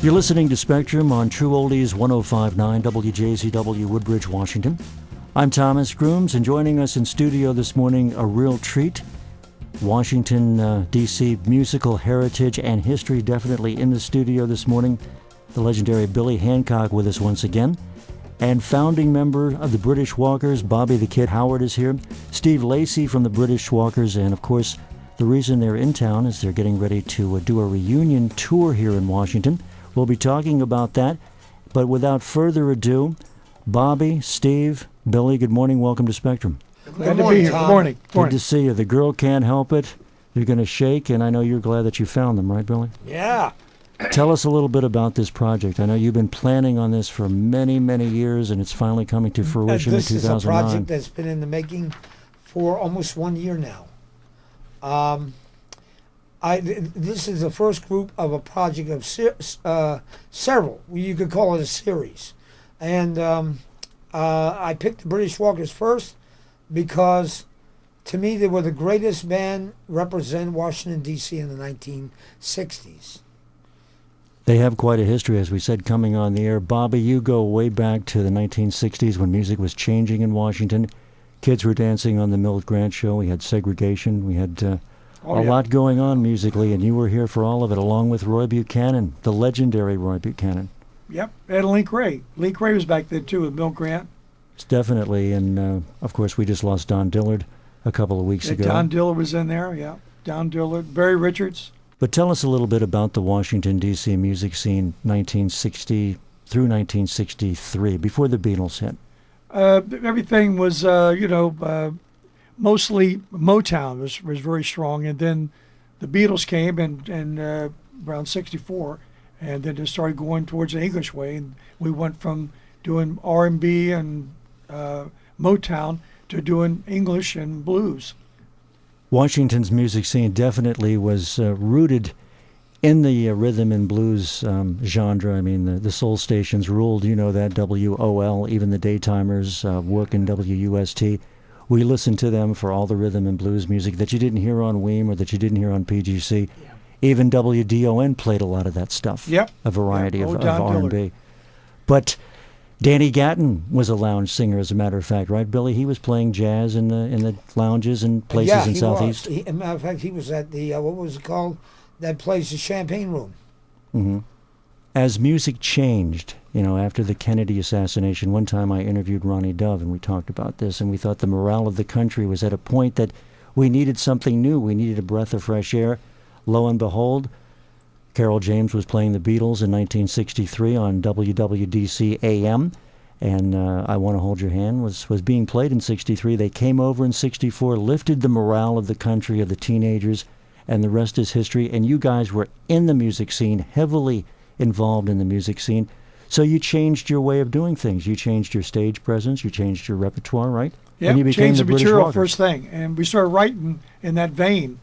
You're listening to Spectrum on True Oldies 105.9 WJZW Woodbridge, Washington. I'm Thomas Grooms, and joining us in studio this morning, a real treat. Washington, D.C. musical heritage and history definitely in the studio this morning. The legendary Billy Hancock with us once again. And founding member of the British Walkers, Bobbie the Kid Howard is here. Steve Lacey from the British Walkers, and of course, the reason they're in town is they're getting ready to do a reunion tour here in Washington. We'll be talking about that. But without further ado, Bobbie, Steve, Billy, good morning. Welcome to Spectrum. Glad to be here. Good morning. Good to see you. The girl can't help it. You're going to shake, and I know you're glad that you found them, right, Billy? Yeah. Tell us a little bit about this project. I know you've been planning on this for many, many years, and it's finally coming to fruition in 2009. This is a project that's been in the making for almost 1 year now. This is the first group of a project of several. You could call it a series. And I picked the British Walkers first because, to me, they were the greatest band representing Washington, D.C. in the 1960s. They have quite a history, as we said, coming on the air. Bobbie, you go way back to the 1960s when music was changing in Washington. Kids were dancing on the Milt Grant Show. We had segregation. We had a lot going on musically, and you were here for all of it, along with Roy Buchanan, the legendary Roy Buchanan. Yep, and Link Wray. Link Wray was back then, too, with Milt Grant. It's definitely, and of course, we just lost Don Dillard a couple of weeks ago. Don Dillard was in there, yeah. Don Dillard, Barry Richards. But tell us a little bit about the Washington, D.C. music scene 1960 through 1963, before the Beatles hit. Everything was, mostly Motown was very strong, and then the Beatles came and around 64, and then it started going towards the English way, and we went from doing R&B and Motown to doing English and blues. Washington's music scene definitely was rooted in the rhythm and blues genre. I mean, the soul stations ruled, you know that, WOL, even the daytimers work in WUST. We listened to them for all the rhythm and blues music that you didn't hear on WEAM or that you didn't hear on PGC. Yeah. Even WDON played a lot of that stuff. Yep. A variety of R&B. But Danny Gatton was a lounge singer, as a matter of fact, right, Billy? He was playing jazz in the lounges and places in Southeast. As a matter of fact, he was at the, what was it called? That place, the Champagne Room. Mm-hmm. As music changed, after the Kennedy assassination, one time I interviewed Ronnie Dove, and we talked about this, and we thought the morale of the country was at a point that we needed something new. We needed a breath of fresh air. Lo and behold, Carol James was playing the Beatles in 1963 on WWDC AM, and I Want to Hold Your Hand was being played in 63. They came over in 64, lifted the morale of the country, of the teenagers, and the rest is history. And you guys were in the music scene, heavily involved in the music scene. So you changed your way of doing things. You changed your stage presence. You changed your repertoire, right? Yeah, changed the material first thing. And we started writing in that vein.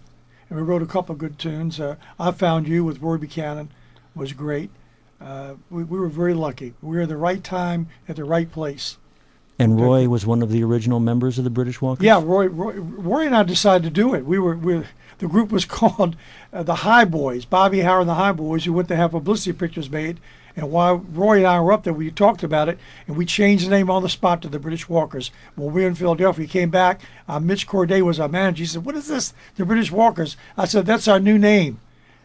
And we wrote a couple of good tunes. I Found You with Roy Buchanan was great. We were very lucky. We were at the right time at the right place. And Roy was one of the original members of the British Walkers? Yeah, Roy and I decided to do it. The group was called the High Boys, Bobbie Howard and the High Boys, who went to have publicity pictures made. And while Roy and I were up there, we talked about it, and we changed the name on the spot to the British Walkers. When we were in Philadelphia, he came back. Mitch Corday was our manager. He said, "What is this? The British Walkers." I said, "That's our new name."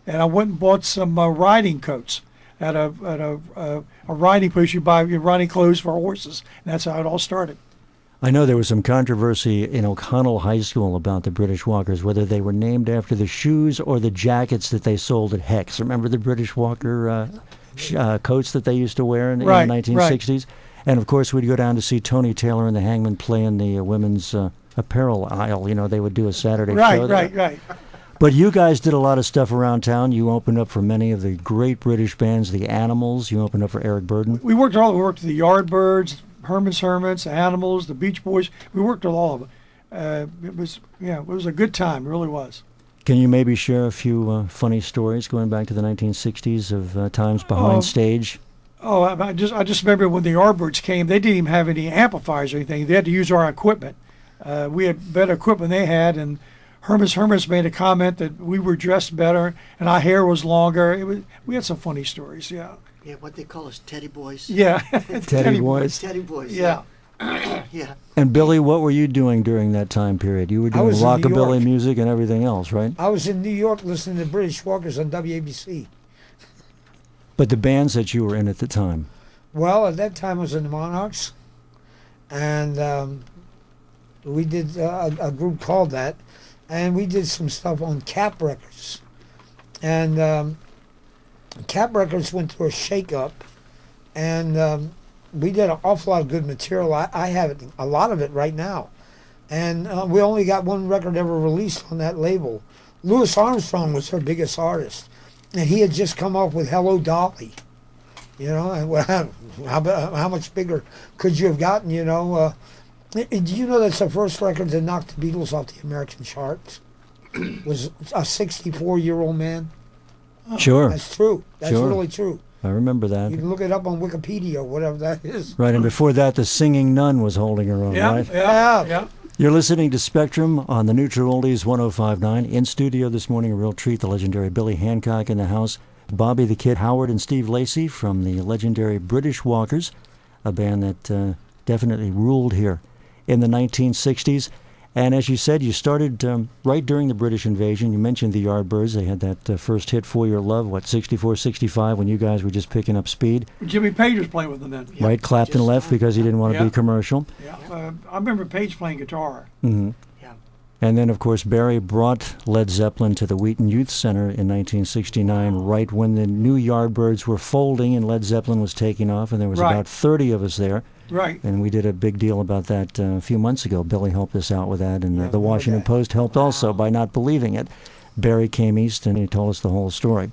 And I went and bought some riding coats at a riding place. You buy your riding clothes for horses, and that's how it all started. I know there was some controversy in O'Connell High School about the British Walkers, whether they were named after the shoes or the jackets that they sold at Hex. Remember the British Walker coats that they used to wear in the 1960s? Right. And, of course, we'd go down to see Tony Taylor and the Hangmen play in the women's apparel aisle. They would do a Saturday show there. Right. But you guys did a lot of stuff around town. You opened up for many of the great British bands, the Animals. You opened up for Eric Burdon. We worked with the Yardbirds, Herman's Hermits, Animals, the Beach Boys. We worked with all of them. It was a good time. It really was. Can you maybe share a few funny stories going back to the 1960s of times behind stage? I just remember when the Yardbirds came, they didn't even have any amplifiers or anything. They had to use our equipment. We had better equipment than they had, and Hermes made a comment that we were dressed better and our hair was longer. We had some funny stories, yeah. Yeah, what they call us teddy boys. Yeah. Teddy boys. Teddy boys. Yeah. Yeah. And Billy, what were you doing during that time period? You were doing was in New rockabilly York. music and everything else, right? I was in New York listening to British Walkers on WABC. But the bands that you were in at the time. Well, at that time I was in the Monarchs, and we did a group called that, and we did some stuff on Cap Records. And Cap Records went through a shake-up, and we did an awful lot of good material. I have it, a lot of it right now. And we only got one record ever released on that label. Louis Armstrong was our biggest artist, and he had just come up with Hello Dolly. You know, and how much bigger could you have gotten, you know? Do you know that's the first record that knocked the Beatles off the American charts? Was a 64-year-old man. Sure. That's true. That's Sure. really true. I remember that. You can look it up on Wikipedia or whatever that is. Right, and before that, the singing nun was holding her own, Yeah, right? yeah. You're listening to Spectrum on the Neutral Oldies 105.9. In studio this morning, a real treat, the legendary Billy Hancock in the house. Bobbie the Kid Howard and Steve Lacy from the legendary British Walkers, a band that definitely ruled here in the 1960s. And as you said, you started right during the British invasion. You mentioned the Yardbirds. They had that first hit, For Your Love, 64, 65, when you guys were just picking up speed. Jimmy Page was playing with them then. Right, Clapton just left because he didn't want to Yeah. be commercial. Yeah. I remember Page playing guitar. Hmm. Yeah. And then, of course, Barry brought Led Zeppelin to the Wheaton Youth Center in 1969, right when the new Yardbirds were folding and Led Zeppelin was taking off, and there was Right. about 30 of us there. Right. And we did a big deal about that a few months ago. Billy helped us out with that, and Yeah, the Washington that. Post helped also by not believing it. Barry came east, and he told us the whole story.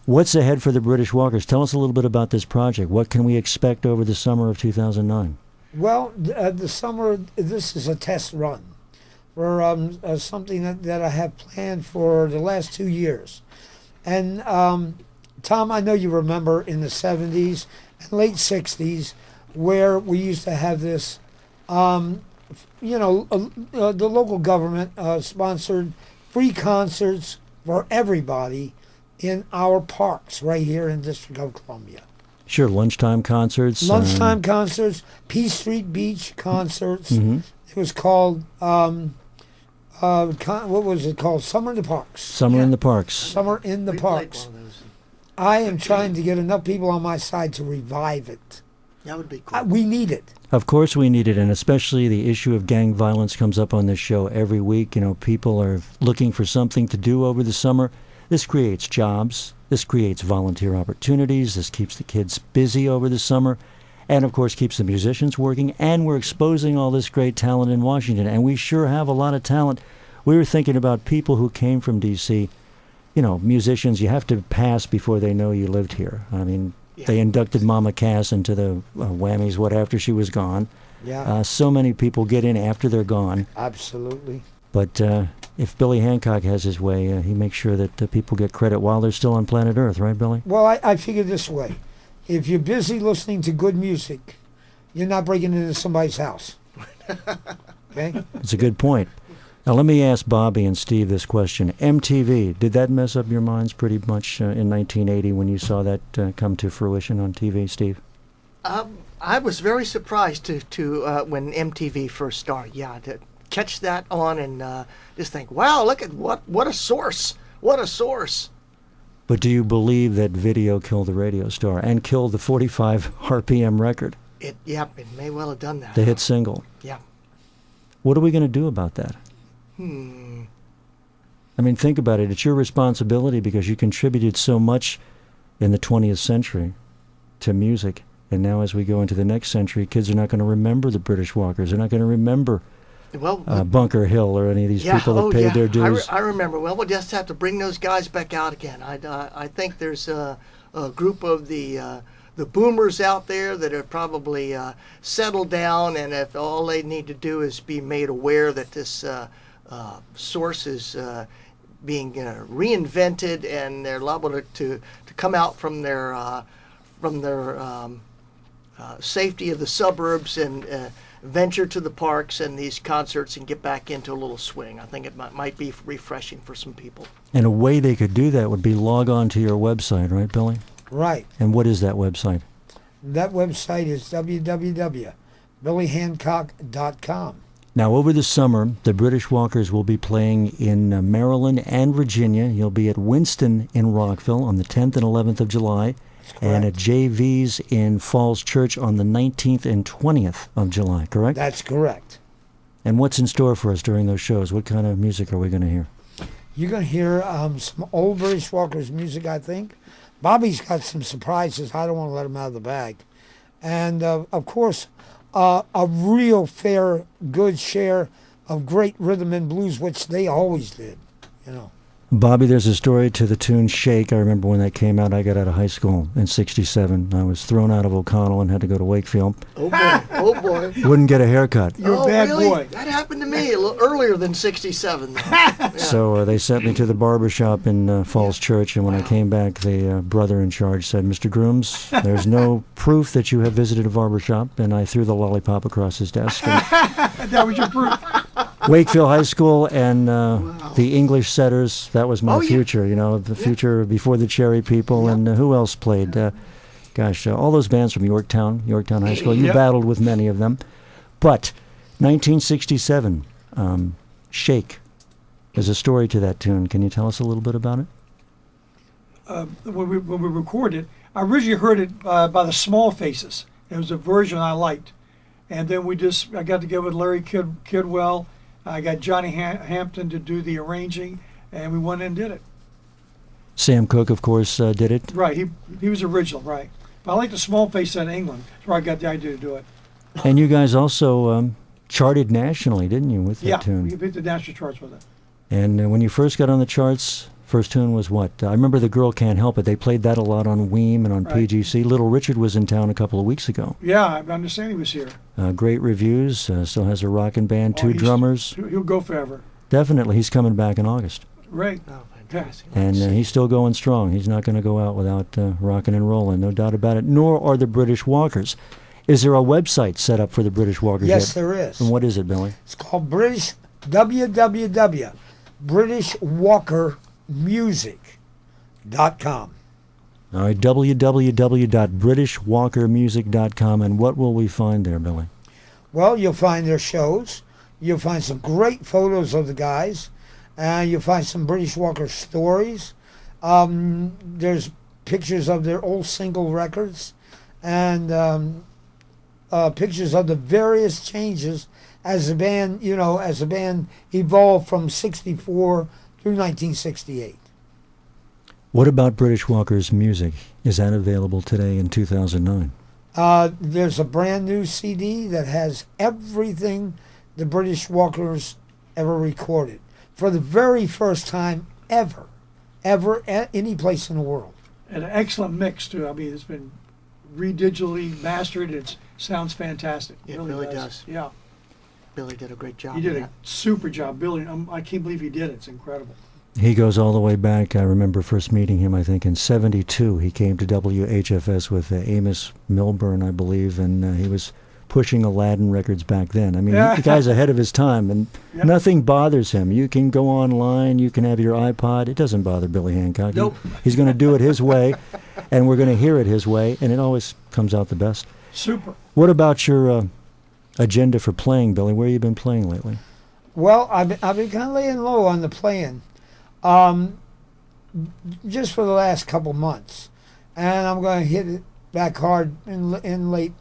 What's ahead for the British Walkers? Tell us a little bit about this project. What can we expect over the summer of 2009? Well, the summer, this is a test run for something that I have planned for the last 2 years. And Tom, I know you remember in the 70s and late 60s where we used to have this, the local government sponsored free concerts for everybody in our parks right here in the District of Columbia. Sure, lunchtime concerts. Lunchtime concerts, Peace Street Beach concerts. Mhm. It was called, what was it called? Summer in the Parks. Summer in the parks. Summer in the We played Parks. one of those. I am trying to get enough people on my side to revive it. That would be cool. We need it. Of course we need it, and especially the issue of gang violence comes up on this show every week. You know, people are looking for something to do over the summer. This creates jobs. This creates volunteer opportunities. This keeps the kids busy over the summer. And, of course, keeps the musicians working. And we're exposing all this great talent in Washington. And we sure have a lot of talent. We were thinking about people who came from D.C., you know, musicians. You have to pass before they know you lived here. I mean, Yeah. they inducted Mama Cass into the Whammies, after she was gone. Yeah, So many people get in after they're gone. absolutely. But if Billy Hancock has his way, he makes sure that people get credit while they're still on planet Earth, right, Billy? Well, I figure this way. If you're busy listening to good music, you're not breaking into somebody's house. Okay? It's a good point. Now, let me ask Bobbie and Steve this question. MTV, did that mess up your minds pretty much in 1980 when you saw that come to fruition on TV, Steve? I was very surprised to when MTV first started. Yeah, to catch that on and just think, wow, look at what a source! What a source! But do you believe that video killed the radio star and killed the 45 RPM record, It may well have done that. the hit single? Yeah. What are we going to do about that? I mean, think about it. It's your responsibility because you contributed so much in the 20th century to music. And now as we go into the next century, kids are not going to remember the British Walkers. They're not going to remember Well, Bunker Hill or any of these people that paid their dues. I remember. Well, we'll just have to bring those guys back out again. I think there's a group of the boomers out there that have probably settled down, and if all they need to do is be made aware that this source is being reinvented, and they're liable to come out from their safety of the suburbs and venture to the parks and these concerts and get back into a little swing. I think it might be refreshing for some people. And a way they could do that would be log on to your website, right, Billy? Right. And what is that website? That website is www.billyhancock.com. Now, over the summer, the British Walkers will be playing in Maryland and Virginia. You'll be at Winston in Rockville on the 10th and 11th of July, and at JV's in Falls Church on the 19th and 20th of July, correct? That's correct. And what's in store for us during those shows? What kind of music are we going to hear? You're going to hear some old British Walkers music, I think. Bobbie's got some surprises. I don't want to let him out of the bag. And, of course, a real fair, good share of great rhythm and blues, which they always did, you know. Bobbie, there's a story to the tune Shake. I remember when that came out. I got out of high school in '67. I was thrown out of O'Connell and had to go to Wakefield. Oh, boy. Oh, boy. Wouldn't get a haircut. You're a bad really? boy. That happened to me a little earlier than '67. Yeah. So they sent me to the barber shop in Falls Church, and when I came back, the brother in charge said, "Mr. Grooms, there's no proof that you have visited a barber shop," and I threw the lollipop across his desk. That was your proof. Wakefield High School and the English Setters, that was my future, you know, the future before the Cherry People. And who else played? All those bands from Yorktown High School. You battled with many of them. But 1967, Shake, there's a story to that tune. Can you tell us a little bit about it? When we recorded, I originally heard it by the Small Faces. It was a version I liked. And then I got together with Larry Kidwell. I got Johnny Hampton to do the arranging, and we went in and did it. Sam Cooke, of course, did it. Right, he was original, right. But I like the Small Face out of England. That's where I got the idea to do it. And you guys also charted nationally, didn't you, with that tune? Yeah, we hit the national charts with it. And when you first got on the charts, first tune was what? I remember The Girl Can't Help It. They played that a lot on Weem and on PGC. Little Richard was in town a couple of weeks ago. Yeah, I understand he was here. Great reviews. Still has a rockin' band, two drummers. He'll go forever. Definitely. He's coming back in August. Right. Oh, fantastic. And he's still going strong. He's not going to go out without rocking and rolling, no doubt about it. Nor are the British Walkers. Is there a website set up for the British Walkers Yes, yet? there is. And what is it, Billy? It's called www.britishwalkermusic.com. All right, www.britishwalkermusic.com. And what will we find there, Billy? Well, you'll find their shows. You'll find some great photos of the guys. You'll find some British Walker stories. There's pictures of their old single records and pictures of the various changes as the band, evolved from '64 through 1968. What about British Walker's music? Is that available today in 2009? There's a brand new CD that has everything the British Walkers ever recorded for the very first time ever any place in the world. And an excellent mix too. I mean, it's been re-digitally mastered. It sounds fantastic. It really does. Yeah. Billy did a great job. He did on a super job. Billy, I can't believe he did it. It's incredible. He goes all the way back. I remember first meeting him, I think, in '72. He came to WHFS with Amos Milburn, I believe, and he was pushing Aladdin records back then. I mean, the guy's ahead of his time, and nothing bothers him. You can go online, you can have your iPod. It doesn't bother Billy Hancock. Nope. He's going to do it his way, and we're going to hear it his way, and it always comes out the best. Super. What about your agenda for playing, Billy? Where have you been playing lately? Well, I've been kind of laying low on the playing. Just for the last couple months, and I'm going to hit it back hard in late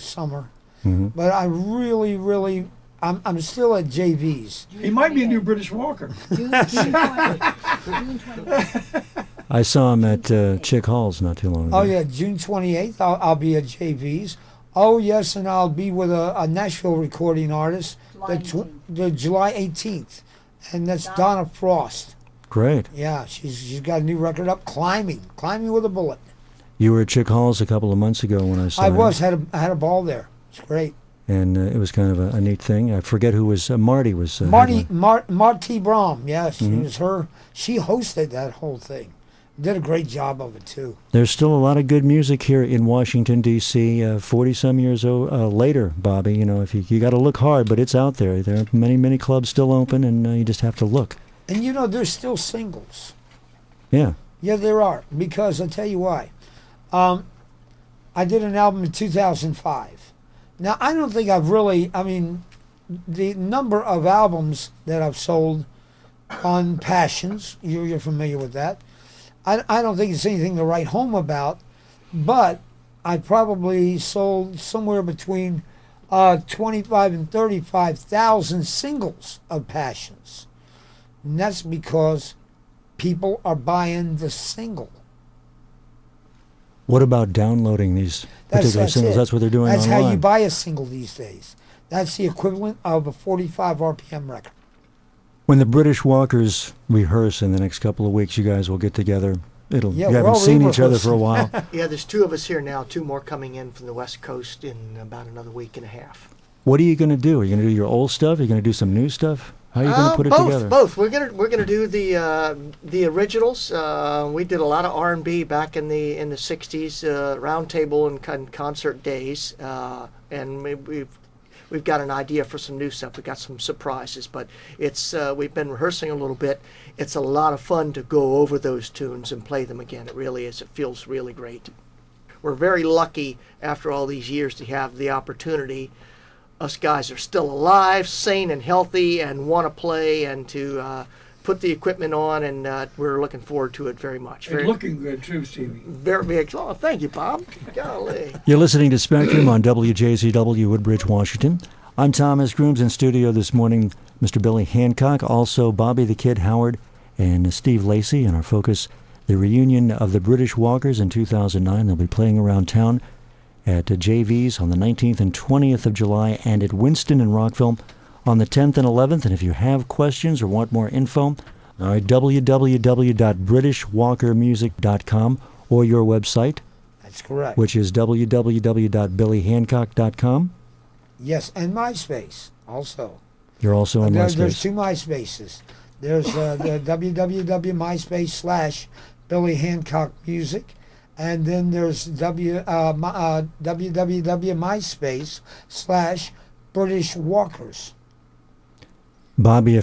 summer. Mm-hmm. But I really, I'm still at JV's. He might be a new British Walker. June 20th. I saw him at Chick Hall's not too long ago. Oh yeah, June 28th. I'll be at JV's. Oh yes, and I'll be with a Nashville recording artist. The July 18th. And that's Donna Frost. Great. Yeah, she's got a new record up, Climbing with a Bullet. You were at Chick Hall's a couple of months ago when I saw you. I had a ball there. It's great. And it was kind of a neat thing. I forget who was, Marty was. Marty Brahm, yes, it was her. She hosted that whole thing. Did a great job of it too. There's still a lot of good music here in Washington, D.C. 40-some years later, Bobbie. You know, if you got to look hard, but it's out there. There are many, many clubs still open, and you just have to look. And you know, there's still singles. Yeah. Yeah, there are. Because I'll tell you why. I did an album in 2005. Now, I don't think the number of albums that I've sold on Passions, you're familiar with that. I don't think it's anything to write home about, but I probably sold somewhere between 25 and 35,000 singles of Passions. And that's because people are buying the single. What about downloading these particular singles? That's what they're doing That's online. how you buy a single these days. That's the equivalent of a 45 RPM record. When the British Walkers rehearse in the next couple of weeks, you guys will get together. You haven't seen each other for a while. Yeah, there's 2 of us here now, 2 more coming in from the West Coast in about another week and a half. What are you going to do? Are you going to do your old stuff? Are you going to do some new stuff? How are you going to put it together? Both. We're gonna do the originals. We did a lot of R&B back in the '60s, round table and concert days, and we've got an idea for some new stuff. We've got some surprises, but it's we've been rehearsing a little bit. It's a lot of fun to go over those tunes and play them again. It really is. It feels really great. We're very lucky after all these years to have the opportunity. Us guys are still alive, sane and healthy, and want to play and to put the equipment on, and we're looking forward to it very much. And looking good too, Stevie. Very big. Oh, thank you, Bob. Golly. You're listening to Spectrum on WJZW, Woodbridge, Washington. I'm Thomas Grooms in studio this morning. Mr. Billy Hancock, also Bobbie the Kid Howard, and Steve Lacey, and our focus, the reunion of the British Walkers in 2009. They'll be playing around town at JV's on the 19th and 20th of July, and at Winston and Rockville on the 10th and 11th. And if you have questions or want more info, www.britishwalkermusic.com or your website. That's correct. Which is www.billyhancock.com. Yes, and MySpace also. You're also on MySpace. There's 2 MySpaces. There's the www.myspace/Billy Hancock Music. And then there's www.myspace/British Walkers. Bobbie, I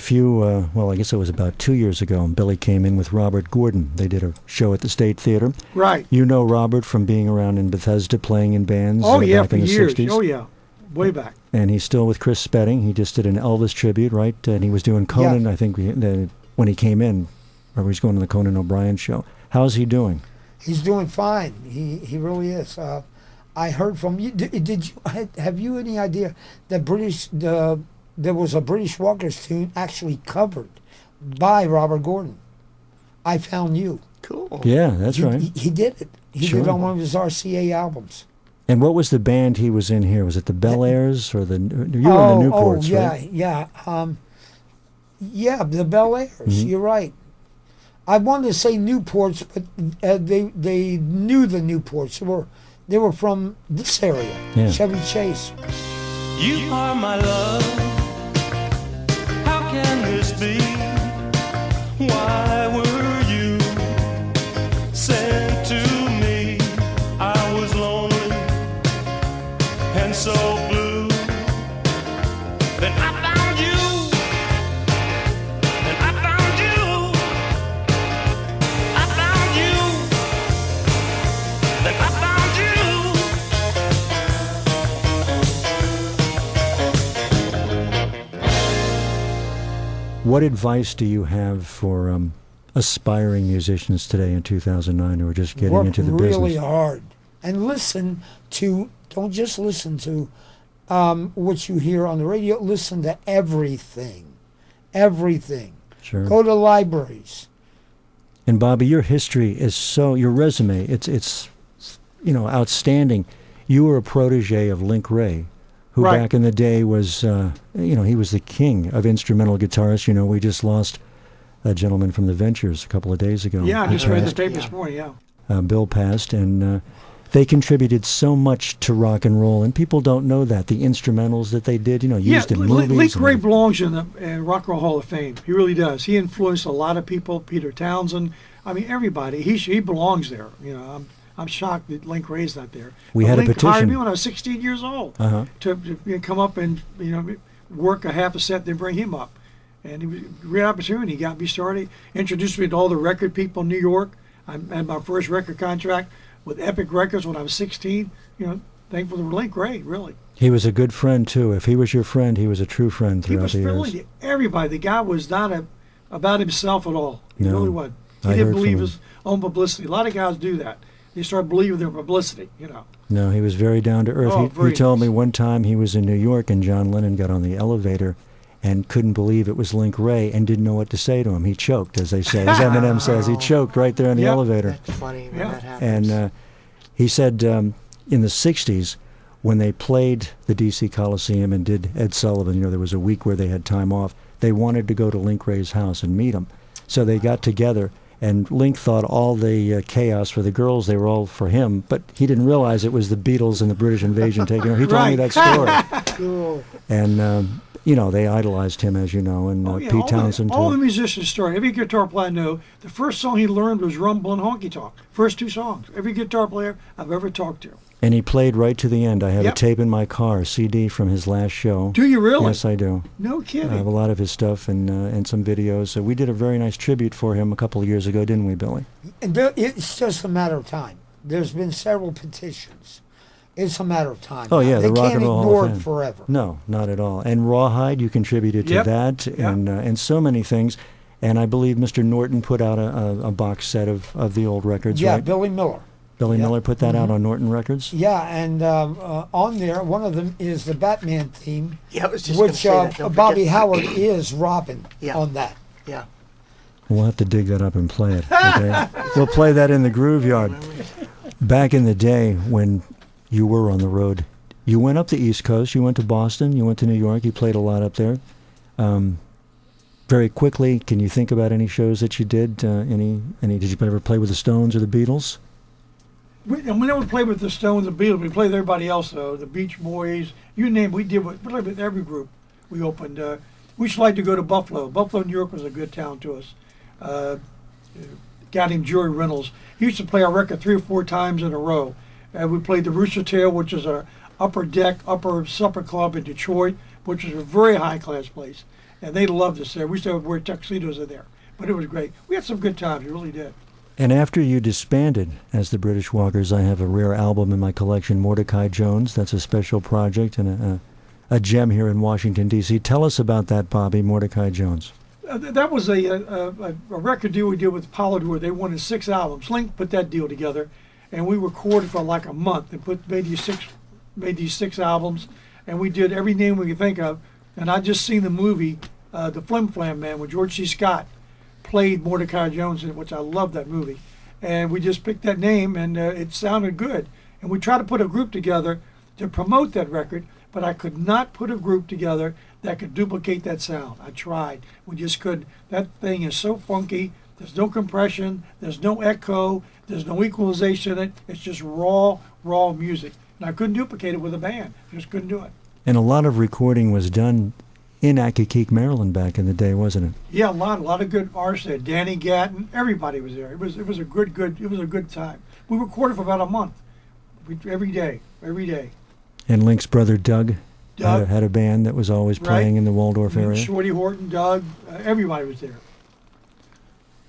guess it was about 2 years ago, Billy came in with Robert Gordon. They did a show at the State Theater. Right. You know Robert from being around in Bethesda, playing in bands back in the years. 60s. Oh, yeah. Way back. And he's still with Chris Spedding. He just did an Elvis tribute, right? And he was doing Conan, I think, when he came in, or he was going to the Conan O'Brien show. How's he doing? He's doing fine. He really is. I heard from you. Have you any idea that there was a British Walkers tune actually covered by Robert Gordon? I Found You. Cool. Yeah, that's right. He did it. He did it on one of his RCA albums. And what was the band he was in here? Was it the Bel Airs or you were in the Newports, right? Yeah. The Bel Airs. Mm-hmm. You're right. I wanted to say Newports, but they knew the Newports. They were from this area, Chevy Chase. You are my love. How can this be? Why were you sent to me? I was lonely and so blue. Then I found you. Then I found you. I found you. Then I found you. What advice do you have for aspiring musicians today in 2009 who are just getting into the business? Work really hard. And don't just listen to what you hear on the radio. Listen to everything. Everything. Sure. Go to libraries. And Bobbie, your history is your resume, it's outstanding. You were a protege of Link Wray, who back in the day was, he was the king of instrumental guitarists. We just lost a gentleman from the Ventures a couple of days ago. Yeah, I just read the tape this morning, Bill passed, and They contributed so much to rock and roll, and people don't know that. The instrumentals that they did, used in movies. Link and- Wray belongs in the Rock and Roll Hall of Fame. He really does. He influenced a lot of people. Peter Townsend. I mean, everybody. He belongs there. I'm shocked that Link Wray's not there. We But had a Link hired petition. me when I was 16 years old Uh-huh. to come up and work a half a set, then bring him up. And it was a great opportunity. He got me started. Introduced me to all the record people in New York. I had my first record contract with Epic Records when I was 16. Thankful to Link Wray, really. He was a good friend, too. If he was your friend, he was a true friend He throughout was the years. friendly to everybody. The guy was not about himself at all. He No, really wasn't. He I didn't heard from believe him. his own publicity. A lot of guys do that. They start believing their publicity, No, he was very down to earth. Oh, He very told me nice. one time he was in New York and John Lennon got on the elevator and couldn't believe it was Link Wray and didn't know what to say to him. He choked, as they say. As Eminem says, he choked right there in the Yep. elevator. That's funny when Yeah. that happens. And he said in the 60s, when they played the D.C. Coliseum and did Ed Sullivan, there was a week where they had time off, they wanted to go to Link Wray's house and meet him. So they got together, and Link thought all the chaos for the girls, they were all for him, but he didn't realize it was the Beatles and the British invasion taking over. He told me Right. that story. Cool. And, they idolized him, as you know, and Pete Townsend, all too. the musicians story. Every guitar player I know, the first song he learned was Rumble and Honky Tonk. First two songs. Every guitar player I've ever talked to. And he played right to the end. I have Yep. a tape in my car, CD from his last show. Do you really? Yes, I do. No I kidding. have a lot of his stuff and some videos. So we did a very nice tribute for him a couple of years ago, didn't we, Billy? And it's just a matter of time. There's been several petitions. It's a matter of time. Oh, yeah, They the Rock can't and Roll Hall ignore of it Fame. forever. No, not at all. And Rawhide, you contributed to Yep. that Yep. and so many things. And I believe Mr. Norton put out a box set of the old records, Yeah, right? Billy Miller. Billy yeah. Miller put that out on Norton Records? Yeah, and on there, one of them is the Batman theme, Yeah, I was just going to which say that. Don't Bobbie forget. Howard is Robin Yeah. on that. Yeah. We'll have to dig that up and play it. Okay? We'll play that in the Groove Yard. Back in the day when you were on the road, you went up the East Coast, you went to Boston, you went to New York, you played a lot up there. Very quickly, can you think about any shows that you did? Did you ever play with the Stones or the Beatles? We never played with the Stones and Beatles. We played with everybody else, though. The Beach Boys, you name it. We played with every group we opened. We used to like to go to Buffalo. Buffalo, New York was a good town to us. Guy named Jerry Reynolds. He used to play our record 3 or 4 times in a row. We played the Rooster Tail, which is a upper supper club in Detroit, which is a very high-class place. And they loved us there. We used to wear tuxedos in there. But it was great. We had some good times. We really did. And after you disbanded as the British Walkers, I have a rare album in my collection, Mordecai Jones. That's a special project and a gem here in Washington, D.C. Tell us about that, Bobbie, Mordecai Jones. That was a record deal we did with Pollard where they wanted 6 albums. Link put that deal together, and we recorded for like a month and made these 6 albums, and we did every name we could think of. And I just seen the movie, The Flim Flam Man, with George C. Scott played Mordecai Jones in it, which I love that movie. And we just picked that name, and it sounded good. And we tried to put a group together to promote that record, but I could not put a group together that could duplicate that sound. I tried. We just couldn't. That thing is so funky. There's no compression. There's no echo. There's no equalization in it. It's just raw music. And I couldn't duplicate it with a band. Just couldn't do it. And a lot of recording was done in Accokeek, Maryland back in the day, wasn't it? Yeah, a lot of good artists there. Danny Gatton, everybody was there. It was a good time. We recorded for about a month. Every day. And Link's brother Doug Doug. had a band that was always playing in the Waldorf area. Shorty Horton, Doug, everybody was there.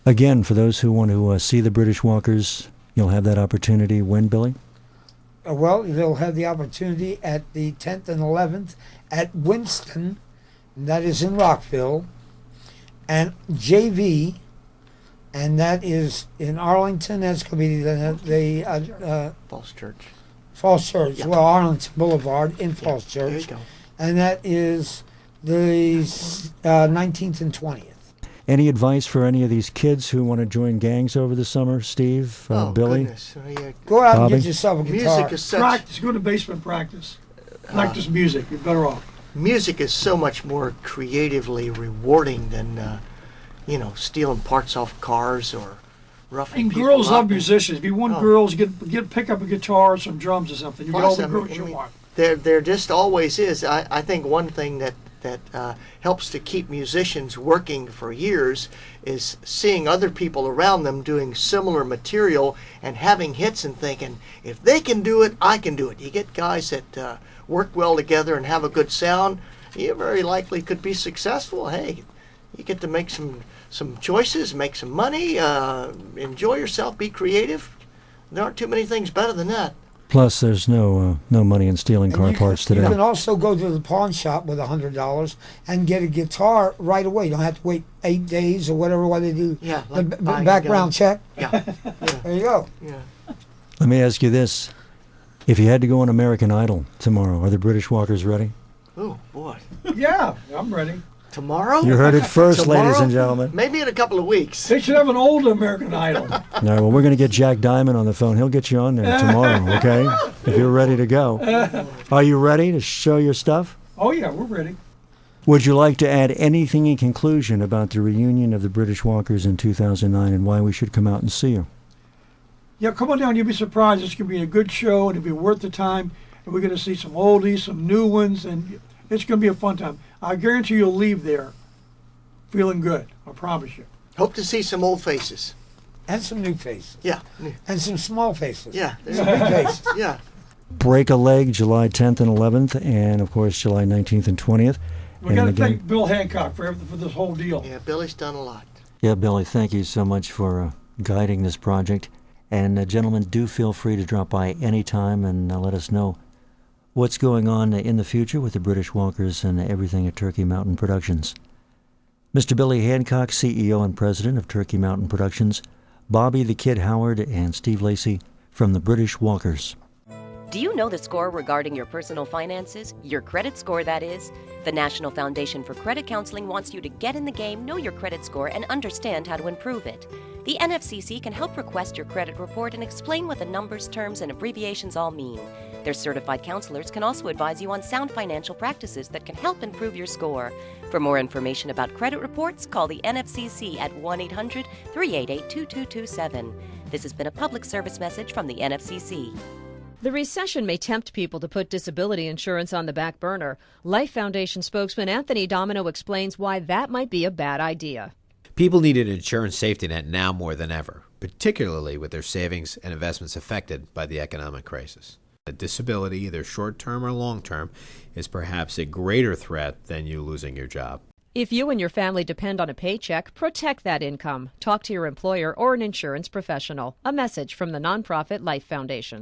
Again, for those who want to see the British Walkers, you'll have that opportunity when, Billy? Well, they'll have the opportunity at the 10th and 11th at Winston, and that is in Rockville, and JV, and that is in Arlington. That's going to be the Falls Church. Falls Church. Yeah. Well, Arlington Boulevard in Falls There you Church, go. and that is the 19th and 20th. Any advice for any of these kids who want to join gangs over the summer, Steve, Billy? Goodness. Oh, yeah. Go out Bobbie? and get yourself a guitar. Music is such. Practice. Go to the basement, practice. Practice music. You're better off. Music is so much more creatively rewarding than stealing parts off cars or roughing And people girls up. love musicians. If you want Oh. girls, pick up a guitar or some drums or something. You get all the Awesome. girls I you mean, want. there just always is. I think one thing that helps to keep musicians working for years is seeing other people around them doing similar material and having hits and thinking, if they can do it, I can do it. You get guys that work well together and have a good sound, you very likely could be successful. Hey, you get to make some choices, make some money, enjoy yourself, be creative. There aren't too many things better than that. Plus, there's no money in stealing car parts You today. can also go to the pawn shop with $100 and get a guitar right away. You don't have to wait 8 days or whatever while they do Yeah, the like buying a background gun. check. Yeah, There you go. yeah. Let me ask you this. If you had to go on American Idol tomorrow, are the British Walkers ready? Oh, boy. Yeah, I'm ready. Tomorrow? You heard it first, ladies Tomorrow? and gentlemen. Maybe in a couple of weeks. They should have an old American Idol. All right, well, we're going to get Jack Diamond on the phone. He'll get you on there tomorrow, okay? If you're ready to go. Are you ready to show your stuff? Oh, yeah, we're ready. Would you like to add anything in conclusion about the reunion of the British Walkers in 2009 and why we should come out and see you? Yeah, come on down. You'll be surprised. It's going to be a good show, and it'll be worth the time. And we're going to see some oldies, some new ones, and it's going to be a fun time. I guarantee you'll leave there feeling good. I promise you. Hope to see some old faces. And some new faces. Yeah, And some small faces. yeah, Some big faces. yeah. Break a Leg, July 10th and 11th, and, of course, July 19th and 20th. We got to And again- thank Bill Hancock for this whole deal. Yeah, Billy's done a lot. Yeah, Billy, thank you so much for guiding this project. And, gentlemen, do feel free to drop by anytime and let us know what's going on in the future with the British Walkers and everything at Turkey Mountain Productions. Mr. Billy Hancock, CEO and President of Turkey Mountain Productions, Bobbie the Kid Howard, and Steve Lacey from the British Walkers. Do you know the score regarding your personal finances? Your credit score, that is? The National Foundation for Credit Counseling wants you to get in the game, know your credit score, and understand how to improve it. The NFCC can help request your credit report and explain what the numbers, terms, and abbreviations all mean. Their certified counselors can also advise you on sound financial practices that can help improve your score. For more information about credit reports, call the NFCC at 1-800-388-2227. This has been a public service message from the NFCC. The recession may tempt people to put disability insurance on the back burner. Life Foundation spokesman Anthony Domino explains why that might be a bad idea. People need an insurance safety net now more than ever, particularly with their savings and investments affected by the economic crisis. A disability, either short-term or long-term, is perhaps a greater threat than you losing your job. If you and your family depend on a paycheck, protect that income. Talk to your employer or an insurance professional. A message from the nonprofit Life Foundation.